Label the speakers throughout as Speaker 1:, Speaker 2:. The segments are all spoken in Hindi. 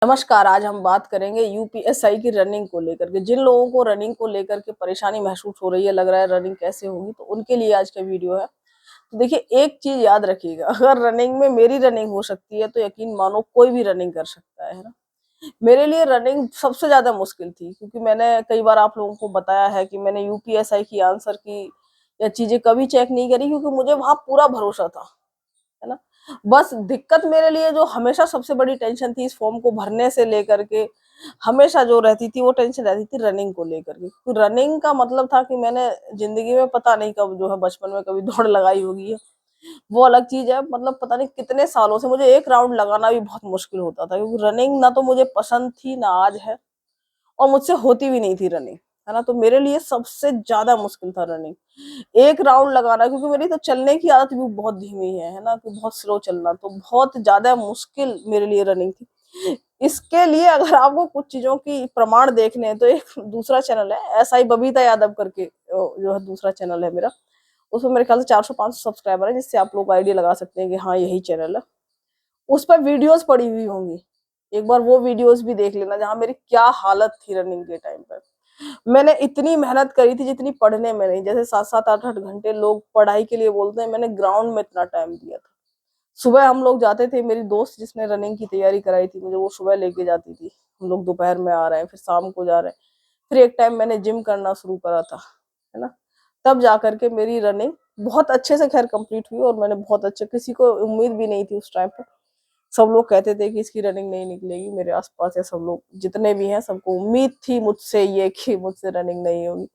Speaker 1: नमस्कार। आज हम बात करेंगे यूपीएसआई की रनिंग को लेकर के। जिन लोगों को रनिंग को लेकर के परेशानी महसूस हो रही है, लग रहा है रनिंग कैसे होगी, तो उनके लिए आज का वीडियो है। तो देखिए, एक चीज याद रखिएगा, अगर रनिंग में मेरी रनिंग हो सकती है तो यकीन मानो कोई भी रनिंग कर सकता है ना। मेरे लिए रनिंग सबसे ज्यादा मुश्किल थी, क्योंकि मैंने कई बार आप लोगों को बताया है कि मैंने यूपीएसआई की आंसर की या चीजें कभी चेक नहीं करी, क्योंकि मुझे वहां पूरा भरोसा था, है ना। बस दिक्कत मेरे लिए जो हमेशा सबसे बड़ी टेंशन थी इस फॉर्म को भरने से लेकर के, हमेशा जो रहती थी वो टेंशन रहती थी रनिंग को लेकर के। क्योंकि रनिंग का मतलब था कि मैंने जिंदगी में पता नहीं कब जो है बचपन में कभी दौड़ लगाई होगी, वो अलग चीज है। मतलब पता नहीं कितने सालों से मुझे एक राउंड लगाना भी बहुत मुश्किल होता था, क्योंकि रनिंग ना तो मुझे पसंद थी ना आज है, और मुझसे होती भी नहीं थी रनिंग, है ना। तो मेरे लिए सबसे ज्यादा मुश्किल था रनिंग, एक राउंड लगाना, क्योंकि मेरी तो चलने की आदत भी बहुत धीमी है ना, कि बहुत स्लो चलना, तो बहुत ज्यादा मुश्किल मेरे लिए रनिंग थी। इसके लिए अगर आपको कुछ चीजों की प्रमाण देखने हैं तो एक दूसरा चैनल है, एस आई बबीता यादव करके, जो है दूसरा चैनल है मेरा। उसमें मेरे ख्याल से 400-500 सब्सक्राइबर है, जिससे आप लोग आइडिया लगा सकते हैं कि हाँ यही चैनल है। उस पर वीडियोस पड़ी हुई होंगी, एक बार वो वीडियोस भी देख लेना, जहाँ मेरी क्या हालत थी रनिंग के टाइम पर। मैंने इतनी मेहनत करी थी जितनी पढ़ने में नहीं। जैसे 7-7 8-8 घंटे लोग पढ़ाई के लिए बोलते हैं, मैंने ग्राउंड में इतना टाइम दिया था। सुबह हम लोग जाते थे, मेरी दोस्त जिसने रनिंग की तैयारी कराई थी मुझे, वो सुबह लेके जाती थी। हम लोग दोपहर में आ रहे हैं, फिर शाम को जा रहे हैं। फिर एक टाइम मैंने जिम करना शुरू करा था, है ना। तब जा करके मेरी रनिंग बहुत अच्छे से खैर कंप्लीट हुई, और मैंने बहुत अच्छे, किसी को उम्मीद भी नहीं थी उस टाइम पर। सब लोग कहते थे कि इसकी रनिंग नहीं निकलेगी, मेरे आसपास है सब लोग जितने भी हैं, सबको उम्मीद थी मुझसे ये कि मुझसे रनिंग नहीं होगी,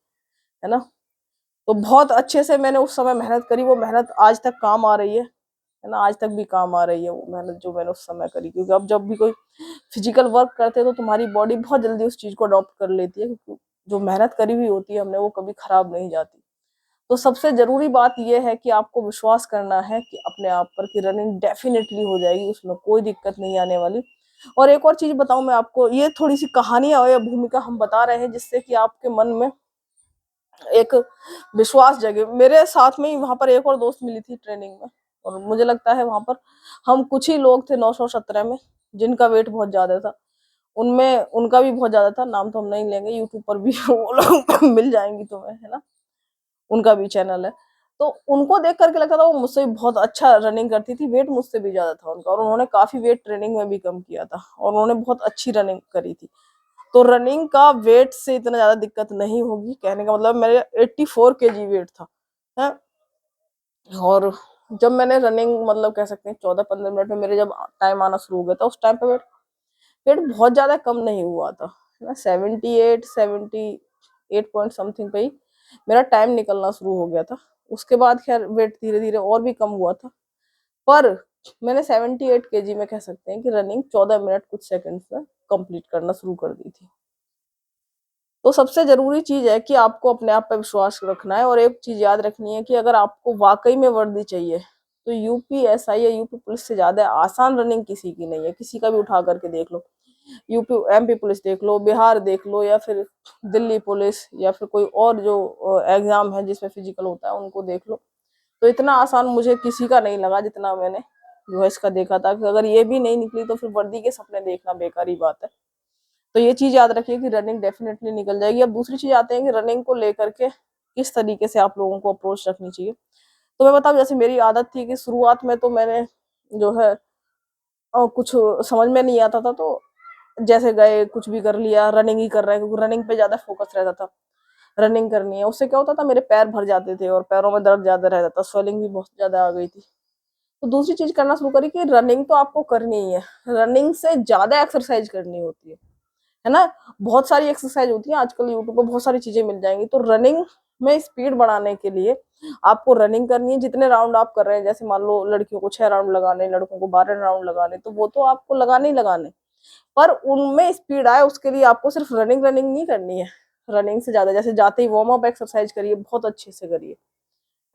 Speaker 1: है ना। तो बहुत अच्छे से मैंने उस समय मेहनत करी, वो मेहनत आज तक काम आ रही है ना। आज तक भी काम आ रही है वो मेहनत जो मैंने उस समय करी, क्योंकि अब जब भी कोई फिजिकल वर्क करते हैं तो तुम्हारी बॉडी बहुत जल्दी उस चीज को अडॉप्ट कर लेती है, क्योंकि जो मेहनत करी हुई होती है हमने वो कभी खराब नहीं जाती। तो सबसे जरूरी बात यह है कि आपको विश्वास करना है कि अपने आप पर, कि रनिंग डेफिनेटली हो जाएगी, उसमें कोई दिक्कत नहीं आने वाली। और एक और चीज बताऊं मैं आपको, ये थोड़ी सी कहानियां या भूमिका हम बता रहे हैं जिससे कि आपके मन में एक विश्वास जगे। मेरे साथ में ही वहां पर एक और दोस्त मिली थी ट्रेनिंग में, और मुझे लगता है वहां पर हम कुछ ही लोग थे 917 में जिनका वेट बहुत ज्यादा था। उनमें उनका भी बहुत ज्यादा था, नाम तो हम नहीं लेंगे, यूट्यूब पर भी वो लोग मिल जाएंगी तुम्हें, है ना। उनका भी चैनल है। तो उनको देख करके लगता था वो मुझसे भी बहुत अच्छा रनिंग करती थी, वेट मुझसे भी ज्यादा था उनका, और उन्होंने काफी वेट ट्रेनिंग में भी कम किया था, और उन्होंने बहुत अच्छी रनिंग करी थी। तो रनिंग का वेट से इतना ज्यादा दिक्कत नहीं होगी, कहने का मतलब मेरे 84 केजी वेट था, है। और जब मैंने रनिंग, मतलब कह सकते हैं 14-15 मिनट में मेरे जब टाइम आना शुरू हो गया था, उस टाइम पे वेट वेट बहुत ज्यादा कम नहीं हुआ था, है ना। 78 पॉइंट समथिंग पे ही मेरा टाइम निकलना शुरू हो गया था। उसके बाद खैर वेट धीरे धीरे और भी कम हुआ था, पर मैंने 78 केजी में, कह सकते हैं कि रनिंग 14 मिनट कुछ सेकंड में कंप्लीट करना शुरू कर दी थी। तो सबसे जरूरी चीज है कि आपको अपने आप पर विश्वास रखना है, और एक चीज याद रखनी है कि अगर आपको वाकई में वर्दी चाहिए तो यूपीएसआई या यूपी पुलिस से ज्यादा आसान रनिंग किसी की नहीं है। किसी का भी उठा करके देख लो, यूपी एमपी पुलिस देख लो, बिहार देख लो, या फिर दिल्ली पुलिस, या फिर कोई और जो एग्जाम है जिसमें फिजिकल होता है उनको देख लो। तो इतना आसान मुझे किसी का नहीं लगा जितना मैंने जो है इसका देखा था, कि अगर ये भी नहीं निकली तो फिर वर्दी के सपने देखना बेकार ही बात है। तो ये चीज याद रखिए कि रनिंग डेफिनेटली निकल जाएगी। अब दूसरी चीज आते हैं कि रनिंग को लेकर के किस तरीके से आप लोगों को अप्रोच रखनी चाहिए। तो मैं बताऊं, जैसे मेरी आदत थी कि शुरुआत में तो मैंने जो है कुछ समझ में नहीं आता था, तो जैसे गए कुछ भी कर लिया, रनिंग ही कर रहे हैं, क्योंकि रनिंग पे ज्यादा फोकस रहता था। रनिंग करनी है, उससे क्या होता था, मेरे पैर भर जाते थे और पैरों में दर्द ज्यादा रहता था, स्वेलिंग भी बहुत ज्यादा आ गई थी। तो दूसरी चीज करना शुरू करी कि रनिंग तो आपको करनी ही है, रनिंग से ज्यादा एक्सरसाइज करनी होती है ना। बहुत सारी एक्सरसाइज होती है, आजकल यूट्यूब पर बहुत सारी चीजें मिल जाएंगी। तो रनिंग में स्पीड बढ़ाने के लिए आपको रनिंग करनी है। जितने राउंड आप कर रहे हैं, जैसे मान लो लड़कियों को 6 राउंड लगाने, लड़कों को 12 राउंड लगाने, तो वो तो आपको लगाने ही लगाने, पर उनमें स्पीड आए उसके लिए आपको सिर्फ रनिंग रनिंग नहीं करनी है। रनिंग से ज्यादा, जैसे जाते ही वार्म अप एक्सरसाइज करिए, बहुत अच्छे से करिए,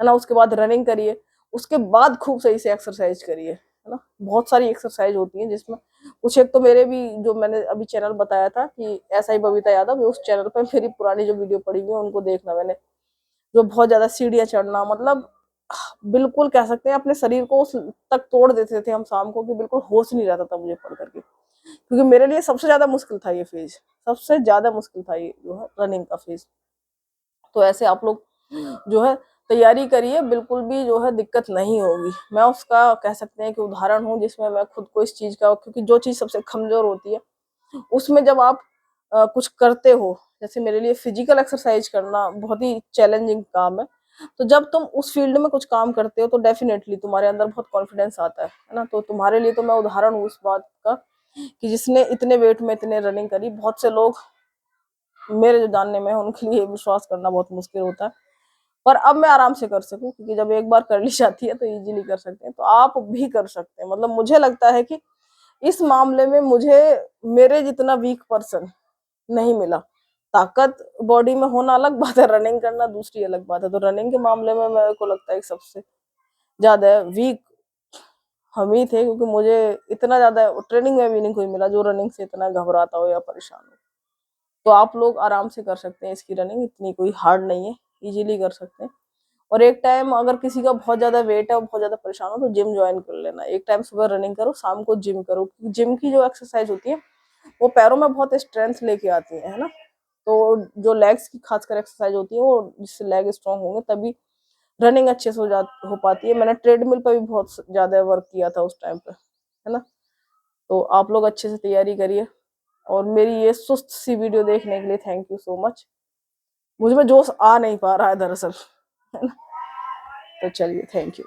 Speaker 1: है ना। उसके बाद रनिंग करिए, उसके बाद खूब सही से एक्सरसाइज करिए, है ना। बहुत सारी एक्सरसाइज होती हैं जिसमें कुछ, एक तो मेरे भी जो मैंने अभी चैनल बताया था कि एस आई बबीता यादव, उस चैनल पर मेरी पुरानी जो वीडियो पड़ी हुई है उनको देखना। मैंने जो बहुत ज्यादा सीढ़ियां चढ़ना, मतलब बिल्कुल कह सकते हैं अपने शरीर को उस तक तोड़ देते थे हम शाम को, कि बिल्कुल होश नहीं रहता था मुझे पढ़ करके। क्योंकि मेरे लिए सबसे ज्यादा मुश्किल था ये फेज, सबसे ज्यादा मुश्किल था ये जो है रनिंग का फेज। तो ऐसे आप लोग जो है तैयारी करिए, बिल्कुल भी जो है दिक्कत नहीं होगी। मैं उसका कह सकते हैं कि उदाहरण हूँ, जिसमें मैं खुद को इस चीज का, क्योंकि जो चीज सबसे कमजोर होती है उसमें जब आप कुछ करते हो, जैसे मेरे लिए फिजिकल एक्सरसाइज करना बहुत ही चैलेंजिंग काम है, तो जब तुम उस फील्ड में कुछ काम करते हो तो डेफिनेटली तुम्हारे अंदर बहुत कॉन्फिडेंस आता है ना। तो तुम्हारे लिए तो मैं उदाहरण हूँ इस बात का कि जिसने इतने वेट में इतने रनिंग करी। बहुत से लोग मेरे जो जानने में है उनके लिए विश्वास करना बहुत मुश्किल होता है, पर अब मैं आराम से कर सकूं, क्योंकि जब एक बार कर ली जाती है तो इजीली कर सकते हैं। तो आप भी कर सकते हैं। मतलब मुझे लगता है कि इस मामले में मुझे मेरे जितना वीक पर्सन नहीं मिला। ताकत बॉडी में होना अलग बात है, रनिंग करना दूसरी अलग बात है। तो रनिंग के मामले में मेरे को लगता है कि सबसे ज्यादा वीक हम ही थे, क्योंकि मुझे इतना ज्यादा ट्रेनिंग में भी नहीं कोई मिला जो रनिंग से इतना घबराता हो या परेशान हो। तो आप लोग आराम से कर सकते हैं इसकी रनिंग, इतनी कोई हार्ड नहीं है, इजीली कर सकते हैं। और एक टाइम अगर किसी का बहुत ज्यादा वेट है और बहुत ज्यादा परेशान हो तो जिम ज्वाइन कर लेना। एक टाइम सुबह रनिंग करो, शाम को जिम करो, क्योंकि जिम की जो एक्सरसाइज होती है वो पैरों में बहुत स्ट्रेंथ लेके आती है ना। तो जो लेग्स की खासकर एक्सरसाइज होती है वो, जिससे लेग स्ट्रांग होंगे तभी रनिंग अच्छे से हो पाती है। मैंने ट्रेडमिल पर भी बहुत ज्यादा वर्क किया था उस टाइम पे, है ना। तो आप लोग अच्छे से तैयारी करिए। और मेरी ये सुस्त सी वीडियो देखने के लिए थैंक यू सो मच। मुझ में जोश आ नहीं पा रहा है दरअसल, है ना। तो चलिए, थैंक यू।